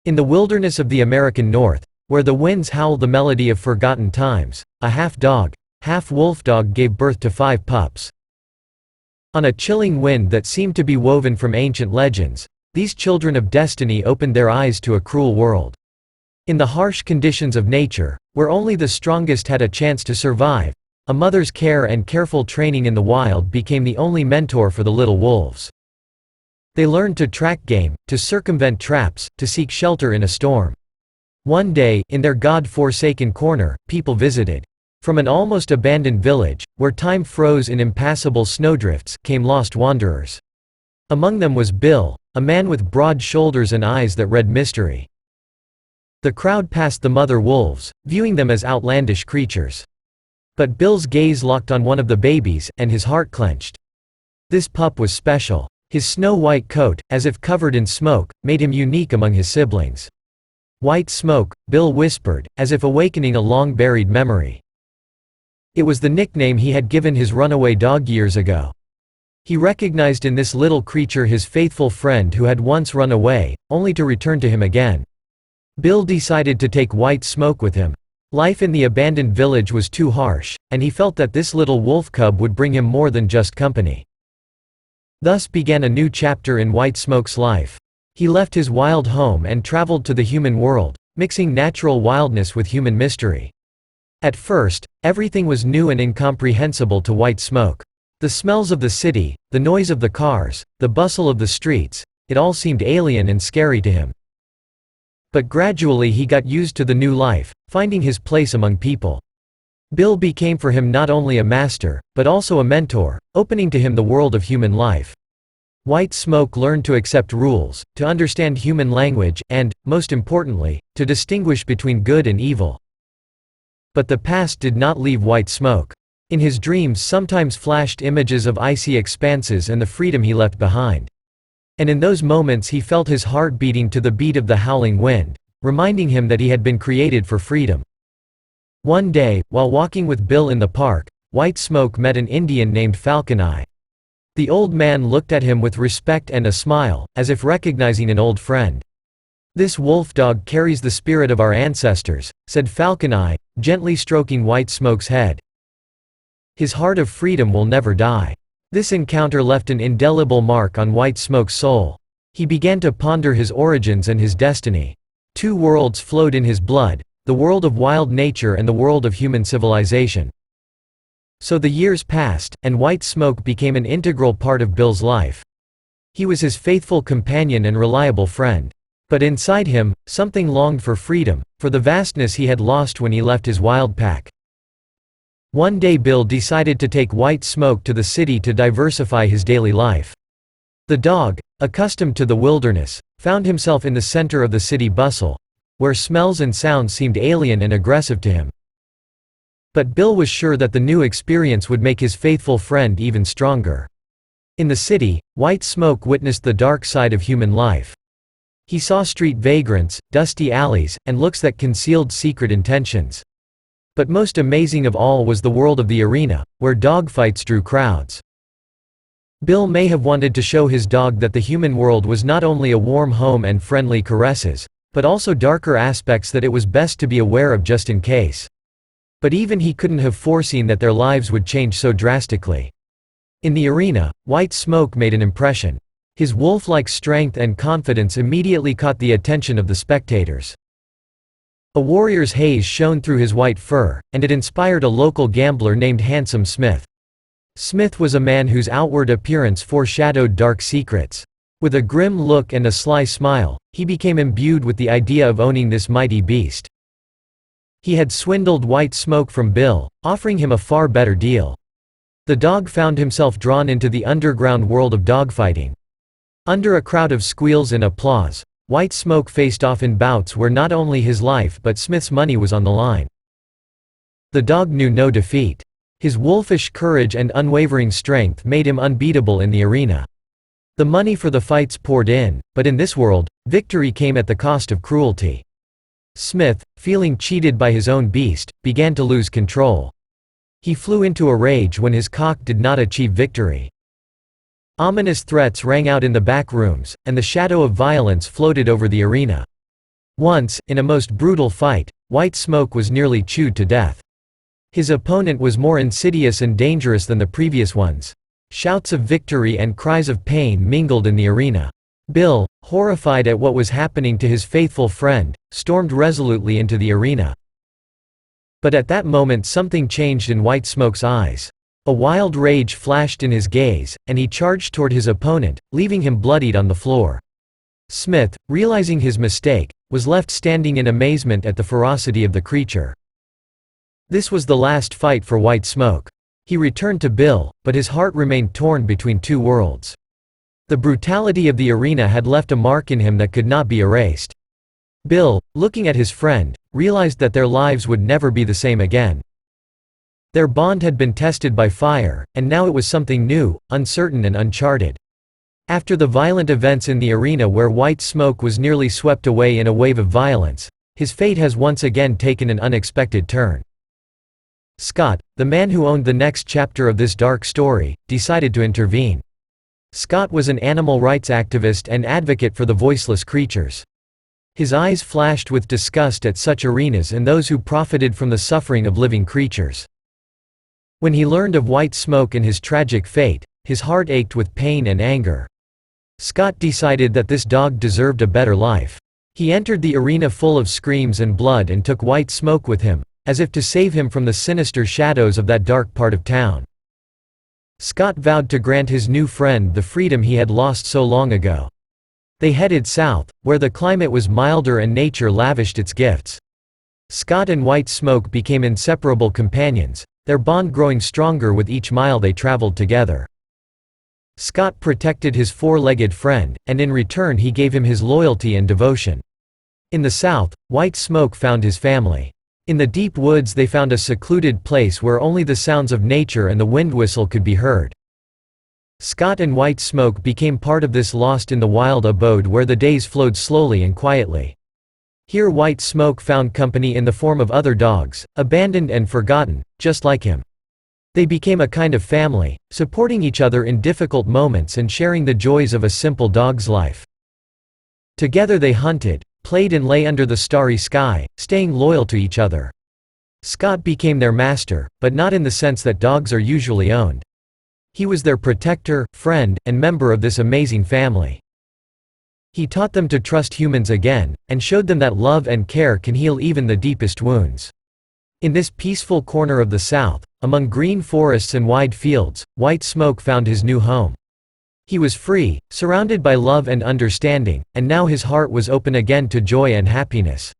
In the wilderness of the American North, where the winds howl the melody of forgotten times, a half-dog, half-wolf dog gave birth to 5 pups. On a chilling wind that seemed to be woven from ancient legends, these children of destiny opened their eyes to a cruel world. In the harsh conditions of nature, where only the strongest had a chance to survive, a mother's care and careful training in the wild became the only mentor for the little wolves. They learned to track game, to circumvent traps, to seek shelter in a storm. One day, in their God-forsaken corner, people visited. From an almost abandoned village, where time froze in impassable snowdrifts, came lost wanderers. Among them was Bill, a man with broad shoulders and eyes that read mystery. The crowd passed the mother wolves, viewing them as outlandish creatures. But Bill's gaze locked on one of the babies, and his heart clenched. This pup was special. His snow-white coat, as if covered in smoke, made him unique among his siblings. "White smoke," Bill whispered, as if awakening a long-buried memory. It was the nickname he had given his runaway dog years ago. He recognized in this little creature his faithful friend who had once run away, only to return to him again. Bill decided to take White Smoke with him. Life in the abandoned village was too harsh, and he felt that this little wolf cub would bring him more than just company. Thus began a new chapter in White Smoke's life. He left his wild home and traveled to the human world, mixing natural wildness with human mystery. At first, everything was new and incomprehensible to White Smoke. The smells of the city, the noise of the cars, the bustle of the streets, it all seemed alien and scary to him. But gradually he got used to the new life, finding his place among people. Bill became for him not only a master, but also a mentor, opening to him the world of human life. White Smoke learned to accept rules, to understand human language, and, most importantly, to distinguish between good and evil. But the past did not leave White Smoke. In his dreams sometimes flashed images of icy expanses and the freedom he left behind. And in those moments he felt his heart beating to the beat of the howling wind, reminding him that he had been created for freedom. One day, while walking with Bill in the park, White Smoke met an Indian named Falcon Eye. The old man looked at him with respect and a smile, as if recognizing an old friend. "This wolf dog carries the spirit of our ancestors," said Falcon Eye, gently stroking White Smoke's head. "His heart of freedom will never die." This encounter left an indelible mark on White Smoke's soul. He began to ponder his origins and his destiny. 2 worlds flowed in his blood, the world of wild nature and the world of human civilization. So the years passed, and White Smoke became an integral part of Bill's life. He was his faithful companion and reliable friend. But inside him, something longed for freedom, for the vastness he had lost when he left his wild pack. One day Bill decided to take White Smoke to the city to diversify his daily life. The dog, accustomed to the wilderness, found himself in the center of the city bustle, where smells and sounds seemed alien and aggressive to him. But Bill was sure that the new experience would make his faithful friend even stronger. In the city, White Smoke witnessed the dark side of human life. He saw street vagrants, dusty alleys, and looks that concealed secret intentions. But most amazing of all was the world of the arena, where dogfights drew crowds. Bill may have wanted to show his dog that the human world was not only a warm home and friendly caresses, but also darker aspects that it was best to be aware of just in case. But even he couldn't have foreseen that their lives would change so drastically. In the arena, White Smoke made an impression. His wolf-like strength and confidence immediately caught the attention of the spectators. A warrior's haze shone through his white fur, and it inspired a local gambler named Handsome Smith. Smith was a man whose outward appearance foreshadowed dark secrets. With a grim look and a sly smile, he became imbued with the idea of owning this mighty beast. He had swindled White Smoke from Bill, offering him a far better deal. The dog found himself drawn into the underground world of dogfighting. Under a crowd of squeals and applause, White Smoke faced off in bouts where not only his life but Smith's money was on the line. The dog knew no defeat. His wolfish courage and unwavering strength made him unbeatable in the arena. The money for the fights poured in, but in this world, victory came at the cost of cruelty. Smith, feeling cheated by his own beast, began to lose control. He flew into a rage when his cock did not achieve victory. Ominous threats rang out in the back rooms, and the shadow of violence floated over the arena. Once, in a most brutal fight, White Smoke was nearly chewed to death. His opponent was more insidious and dangerous than the previous ones. Shouts of victory and cries of pain mingled in the arena. Bill, horrified at what was happening to his faithful friend, stormed resolutely into the arena. But at that moment something changed in White Smoke's eyes. A wild rage flashed in his gaze, and he charged toward his opponent, leaving him bloodied on the floor. Smith, realizing his mistake, was left standing in amazement at the ferocity of the creature. This was the last fight for White Smoke. He returned to Bill, but his heart remained torn between two worlds. The brutality of the arena had left a mark in him that could not be erased. Bill, looking at his friend, realized that their lives would never be the same again. Their bond had been tested by fire, and now it was something new, uncertain and uncharted. After the violent events in the arena where White Smoke was nearly swept away in a wave of violence, his fate has once again taken an unexpected turn. Scott, the man who owned the next chapter of this dark story, decided to intervene. Scott was an animal rights activist and advocate for the voiceless creatures. His eyes flashed with disgust at such arenas and those who profited from the suffering of living creatures. When he learned of White Smoke and his tragic fate, his heart ached with pain and anger. Scott decided that this dog deserved a better life. He entered the arena full of screams and blood and took White Smoke with him, as if to save him from the sinister shadows of that dark part of town. Scott vowed to grant his new friend the freedom he had lost so long ago. They headed south, where the climate was milder and nature lavished its gifts. Scott and White Smoke became inseparable companions, their bond growing stronger with each mile they traveled together. Scott protected his four-legged friend, and in return he gave him his loyalty and devotion. In the south, White Smoke found his family. In the deep woods they found a secluded place where only the sounds of nature and the wind whistle could be heard. Scott and White Smoke became part of this lost in the wild abode where the days flowed slowly and quietly. Here White Smoke found company in the form of other dogs, abandoned and forgotten, just like him. They became a kind of family, supporting each other in difficult moments and sharing the joys of a simple dog's life. Together they hunted, played and lay under the starry sky, staying loyal to each other. Scott became their master, but not in the sense that dogs are usually owned. He was their protector, friend, and member of this amazing family. He taught them to trust humans again, and showed them that love and care can heal even the deepest wounds. In this peaceful corner of the South, among green forests and wide fields, White Smoke found his new home. He was free, surrounded by love and understanding, and now his heart was open again to joy and happiness.